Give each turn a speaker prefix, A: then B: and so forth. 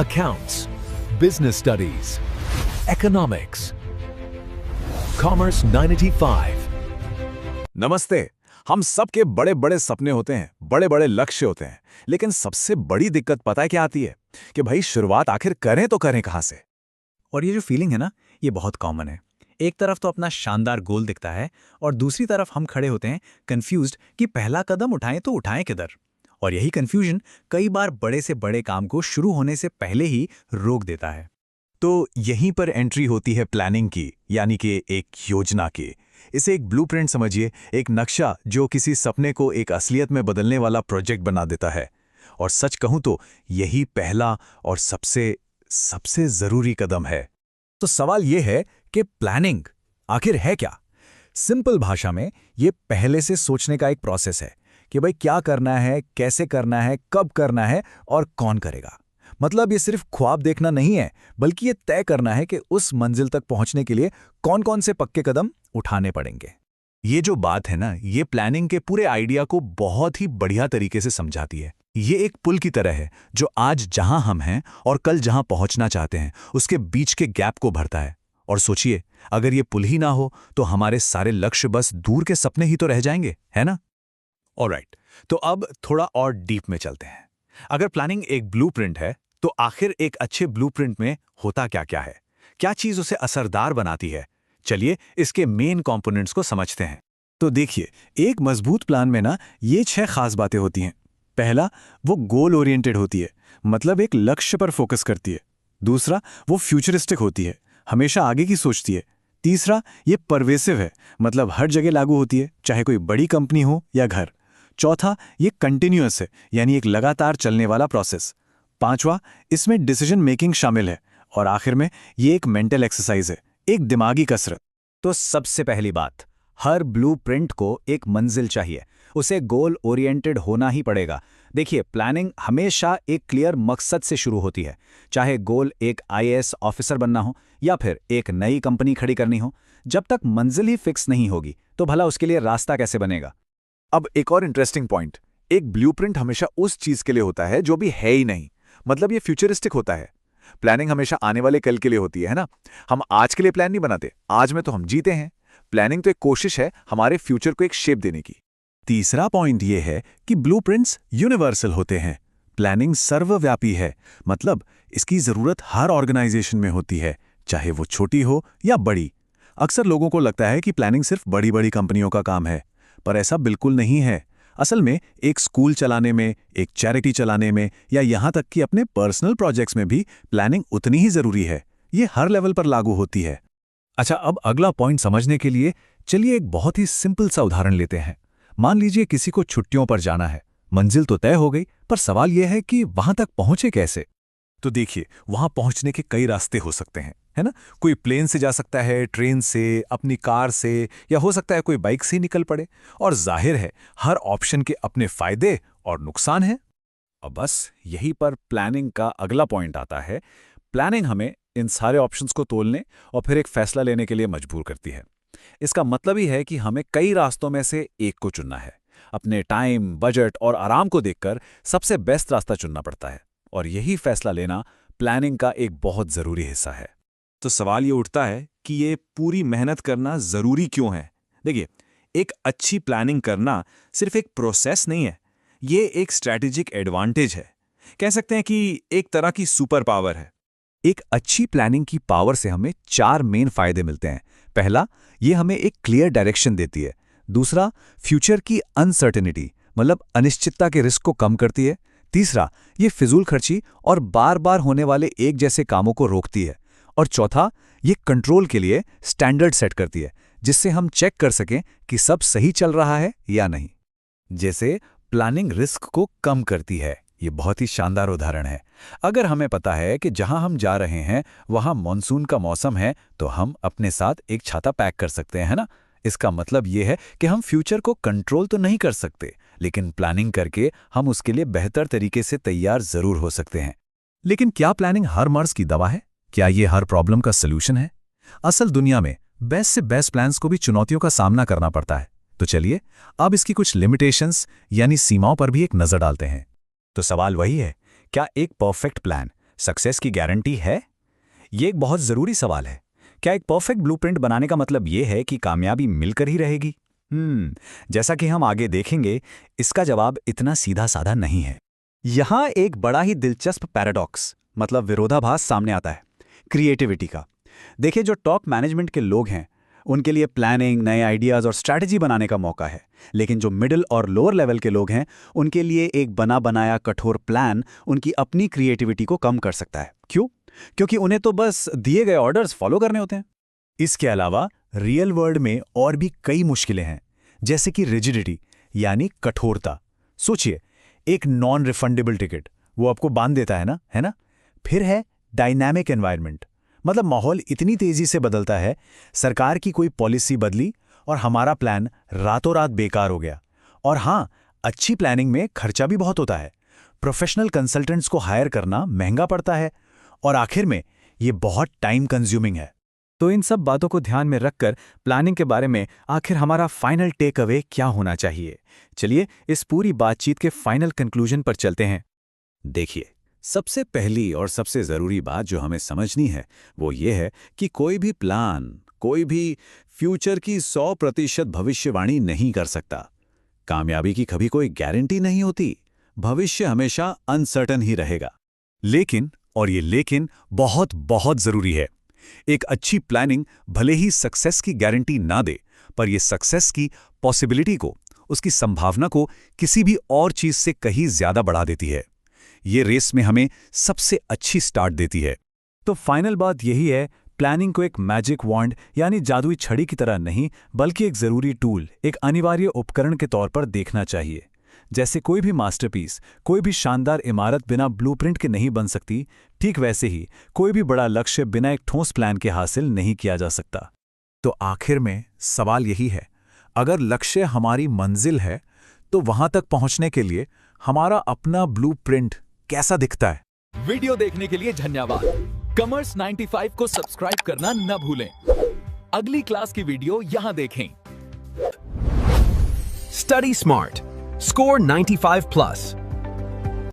A: accounts, business studies, economics, Commerce 985।
B: नमस्ते। हम सबके बड़े बड़े सपने होते हैं, बड़े बड़े लक्ष्य होते हैं, लेकिन सबसे बड़ी दिक्कत पता है क्या आती है कि भाई शुरुआत आखिर करें तो करें कहां से।
C: और ये जो फीलिंग है ना, ये बहुत कॉमन है। एक तरफ तो अपना शानदार गोल दिखता है और दूसरी तरफ हम खड़े होते हैं कंफ्यूज्ड कि पहला कदम उठाएं तो उठाएं किधर। और यही कंफ्यूजन कई बार बड़े से बड़े काम को शुरू होने से पहले ही रोक देता है।
B: तो यहीं पर एंट्री होती है प्लानिंग की, यानी कि एक योजना की। इसे एक ब्लूप्रिंट समझिए, एक नक्शा जो किसी सपने को एक असलियत में बदलने वाला प्रोजेक्ट बना देता है। और सच कहूं तो यही पहला और सबसे जरूरी कदम है।
C: तो सवाल ये है कि प्लानिंग आखिर है क्या? सिंपल भाषा में ये पहले से सोचने का एक प्रोसेस है कि भाई क्या करना है, कैसे करना है, कब करना है और कौन करेगा। मतलब ये सिर्फ ख्वाब देखना नहीं है, बल्कि ये तय करना है कि उस मंजिल तक पहुंचने के लिए कौन कौन से पक्के कदम उठाने पड़ेंगे।
B: ये जो बात है ना, ये प्लानिंग के पूरे आइडिया को बहुत ही बढ़िया तरीके से समझाती है। ये एक पुल की तरह है जो आज जहां हम हैं और कल जहां पहुंचना चाहते हैं उसके बीच के गैप को भरता है। और सोचिए, अगर ये पुल ही ना हो तो हमारे सारे लक्ष्य बस दूर के सपने ही तो रह जाएंगे, है ना? ऑलराइट, तो अब थोड़ा और डीप में चलते हैं। अगर प्लानिंग एक ब्लूप्रिंट है तो आखिर एक अच्छे ब्लूप्रिंट में होता क्या है? क्या चीज उसे असरदार बनाती है? चलिए इसके मेन कंपोनेंट्स को समझते हैं। तो देखिए, एक मजबूत प्लान में ना ये 6 खास बातें होती हैं। पहला, वो गोल ओरिएंटेड होती है, मतलब एक लक्ष्य पर फोकस करती है। दूसरा, वो फ्यूचरिस्टिक होती है, हमेशा आगे की सोचती है। तीसरा, ये परवेसिव है, मतलब हर जगह लागू होती है, चाहे कोई बड़ी कंपनी हो या घर। चौथा, ये कंटिन्यूअस है, यानी एक लगातार चलने वाला प्रोसेस। पांचवा, इसमें डिसीजन मेकिंग शामिल है। और आखिर में ये एक मेंटल एक्सरसाइज है, एक दिमागी कसरत।
C: तो सबसे पहली बात, हर ब्लूप्रिंट को एक मंजिल चाहिए, उसे गोल ओरिएंटेड होना ही पड़ेगा। देखिए, प्लानिंग हमेशा एक क्लियर मकसद से शुरू होती है, चाहे गोल एक आईएएस ऑफिसर बनना हो या फिर एक नई कंपनी खड़ी करनी हो। जब तक मंजिल ही फिक्स नहीं होगी तो भला उसके लिए रास्ता कैसे बनेगा?
B: अब एक और इंटरेस्टिंग पॉइंट, एक ब्लूप्रिंट हमेशा उस चीज के लिए होता है जो भी है ही नहीं, मतलब ये फ्यूचरिस्टिक होता है। प्लानिंग हमेशा आने वाले कल के लिए होती है ना? हम आज के लिए प्लान नहीं बनाते, आज में तो हम जीते हैं। प्लानिंग तो एक कोशिश है हमारे फ्यूचर को एक शेप देने की। तीसरा पॉइंट ये है कि ब्लूप्रिंट्स यूनिवर्सल होते हैं। प्लानिंग सर्वव्यापी है, मतलब इसकी जरूरत हर ऑर्गेनाइजेशन में होती है, चाहे वो छोटी हो या बड़ी। अक्सर लोगों को लगता है कि प्लानिंग सिर्फ बड़ी बड़ी कंपनियों का काम है, पर ऐसा बिल्कुल नहीं है। असल में एक स्कूल चलाने में, एक चैरिटी चलाने में या यहां तक कि अपने पर्सनल प्रोजेक्ट्स में भी प्लानिंग उतनी ही जरूरी है। ये हर लेवल पर लागू होती है।
C: अच्छा, अब अगला पॉइंट समझने के लिए चलिए एक बहुत ही सिंपल सा उदाहरण लेते हैं। मान लीजिए किसी को छुट्टियों पर जाना है। मंजिल तो तय हो गई, पर सवाल यह है कि वहां तक पहुंचे कैसे?
B: तो देखिए, वहां पहुंचने के कई रास्ते हो सकते हैं, है ना? कोई प्लेन से जा सकता है, ट्रेन से, अपनी कार से, या हो सकता है कोई बाइक से ही निकल पड़े। और जाहिर है हर ऑप्शन के अपने फायदे और नुकसान हैं।
C: अब बस यहीं पर प्लानिंग का अगला पॉइंट आता है। प्लानिंग हमें इन सारे ऑप्शंस को तोलने और फिर एक फैसला लेने के लिए मजबूर करती है। इसका मतलब ही है कि हमें कई रास्तों में से एक को चुनना है। अपने टाइम, बजट और आराम को देखकर सबसे बेस्ट रास्ता चुनना पड़ता है। और यही फैसला लेना प्लानिंग का एक बहुत जरूरी हिस्सा है।
B: तो सवाल ये उठता है कि ये पूरी मेहनत करना जरूरी क्यों है? देखिए, एक अच्छी प्लानिंग करना सिर्फ एक प्रोसेस नहीं है, ये एक स्ट्रैटेजिक एडवांटेज है। कह सकते हैं कि एक तरह की सुपर पावर है।
C: एक अच्छी प्लानिंग की पावर से हमें 4 मेन फायदे मिलते हैं। पहला, ये हमें एक क्लियर डायरेक्शन देती है। दूसरा, फ्यूचर की अनसर्टेनिटी, मतलब अनिश्चितता के रिस्क को कम करती है। तीसरा, ये फिजूल खर्ची और बार बार होने वाले एक जैसे कामों को रोकती है। और चौथा, ये कंट्रोल के लिए स्टैंडर्ड सेट करती है, जिससे हम चेक कर सकें कि सब सही चल रहा है या नहीं। जैसे प्लानिंग रिस्क को कम करती है, ये बहुत ही शानदार उदाहरण है। अगर हमें पता है कि जहां हम जा रहे हैं वहां मॉनसून का मौसम है, तो हम अपने साथ एक छाता पैक कर सकते हैं, है ना? इसका मतलब ये है कि हम फ्यूचर को कंट्रोल तो नहीं कर सकते, लेकिन प्लानिंग करके हम उसके लिए बेहतर तरीके से तैयार जरूर हो सकते हैं। लेकिन क्या प्लानिंग हर मर्ज की दवा है? क्या ये हर प्रॉब्लम का सलूशन है? असल दुनिया में बेस्ट से बेस्ट प्लान्स को भी चुनौतियों का सामना करना पड़ता है। तो चलिए अब इसकी कुछ लिमिटेशंस यानी सीमाओं पर भी एक नजर डालते हैं। तो सवाल वही है, क्या एक परफेक्ट प्लान सक्सेस की गारंटी है? ये एक बहुत जरूरी सवाल है। क्या एक परफेक्ट ब्लूप्रिंट बनाने का मतलब ये है कि कामयाबी मिलकर ही रहेगी? जैसा कि हम आगे देखेंगे, इसका जवाब इतना सीधा साधा नहीं है। यहां एक बड़ा ही दिलचस्प पैराडॉक्स, मतलब विरोधाभास सामने आता है, क्रिएटिविटी का। देखिए, जो टॉप मैनेजमेंट के लोग हैं उनके लिए प्लानिंग, नए आइडियाज और स्ट्रैटेजी बनाने का मौका है, लेकिन जो मिडिल और लोअर लेवल के लोग हैं उनके लिए एक बना बनाया कठोर प्लान उनकी अपनी क्रिएटिविटी को कम कर सकता है। क्यों? क्योंकि उन्हें तो बस दिए गए ऑर्डर्स फॉलो करने होते हैं।
B: इसके अलावा रियल वर्ल्ड में और भी कई मुश्किलें हैं, जैसे कि रिजिडिटी यानी कठोरता। सोचिए, एक नॉन रिफंडेबल टिकट, वो आपको बांध देता है ना? फिर है डायनामिक एनवायरनमेंट, मतलब माहौल इतनी तेजी से बदलता है, सरकार की कोई पॉलिसी बदली और हमारा प्लान रातों रात बेकार हो गया। और हाँ, अच्छी प्लानिंग में खर्चा भी बहुत होता है, प्रोफेशनल कंसल्टेंट्स को हायर करना महंगा पड़ता है, और आखिर में ये बहुत टाइम कंज्यूमिंग है।
C: तो इन सब बातों को ध्यान में रखकर प्लानिंग के बारे में आखिर हमारा फाइनल टेक अवे क्या होना चाहिए? चलिए इस पूरी बातचीत के फाइनल कंक्लूजन पर चलते हैं।
B: देखिए, सबसे पहली और सबसे ज़रूरी बात जो हमें समझनी है वो ये है कि कोई भी प्लान, कोई भी फ्यूचर की 100% भविष्यवाणी नहीं कर सकता। कामयाबी की कभी कोई गारंटी नहीं होती, भविष्य हमेशा अनसर्टन ही रहेगा।
C: लेकिन, और ये लेकिन बहुत बहुत ज़रूरी है, एक अच्छी प्लानिंग भले ही सक्सेस की गारंटी ना दे, पर यह सक्सेस की पॉसिबिलिटी को, उसकी संभावना को किसी भी और चीज से कहीं ज्यादा बढ़ा देती है। ये रेस में हमें सबसे अच्छी स्टार्ट देती है। तो फाइनल बात यही है, प्लानिंग को एक मैजिक वॉन्ड यानी जादुई छड़ी की तरह नहीं, बल्कि एक जरूरी टूल, एक अनिवार्य उपकरण के तौर पर देखना चाहिए। जैसे कोई भी मास्टरपीस, कोई भी शानदार इमारत बिना ब्लूप्रिंट के नहीं बन सकती, ठीक वैसे ही कोई भी बड़ा लक्ष्य बिना एक ठोस प्लान के हासिल नहीं किया जा सकता।
B: तो आखिर में सवाल यही है, अगर लक्ष्य हमारी मंजिल है तो वहां तक पहुंचने के लिए हमारा अपना ब्लूप्रिंट कैसा दिखता है?
A: वीडियो देखने के लिए धन्यवाद। कॉमर्स 95 को सब्सक्राइब करना न भूलें। अगली क्लास की वीडियो यहां देखें।
D: Study smart. Score 95+.